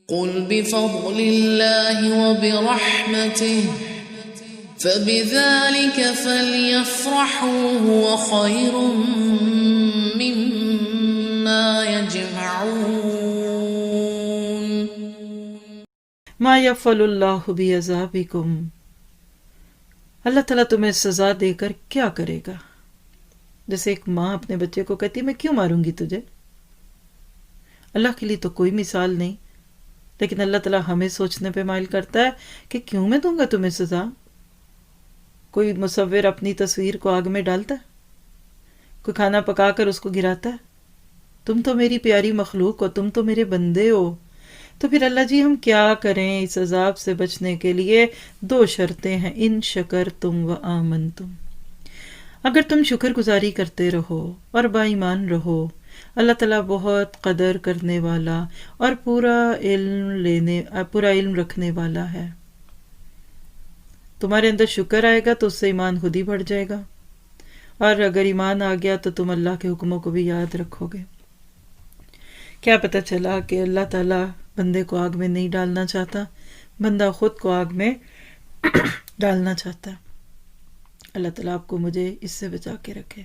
قل بفضل الله وبرحمته فبذلك فليفرحوا هو خير مما يجمعون ما یفعل اللہ بعذابکم، اللہ تعالیٰ تمہیں سزا دے کر کیا کرے گا؟ جیسے ایک ماں اپنے بچے کو کہتی میں کیوں ماروں گی تجھے؟ اللہ کے لیے تو کوئی مثال نہیں، لیکن اللہ تعالیٰ ہمیں سوچنے پہ مائل کرتا ہے کہ کیوں میں دوں گا تمہیں سزا؟ کوئی مصور اپنی تصویر کو آگ میں ڈالتا ہے؟ کوئی کھانا پکا کر اس کو گراتا ہے؟ تم تو میری پیاری مخلوق ہو، تم تو میرے بندے ہو، تو پھر اللہ جی ہم کیا کریں؟ اس عذاب سے بچنے کے لیے 2 شرطیں ہیں، ان شکرتم و آمنتم، اگر تم شکر گزاری کرتے رہو اور با ایمان رہو، اللہ تعالیٰ بہت قدر کرنے والا اور پورا علم رکھنے والا ہے۔ تمہارے اندر شکر آئے گا تو اس سے ایمان خود ہی بڑھ جائے گا، اور اگر ایمان آ گیا تو تم اللہ کے حکموں کو بھی یاد رکھو گے۔ کیا پتہ چلا کہ اللہ تعالیٰ بندے کو آگ میں نہیں ڈالنا چاہتا، بندہ خود کو آگ میں ڈالنا چاہتا ہے۔ اللہ تعالیٰ آپ کو مجھے اس سے بچا کے رکھے۔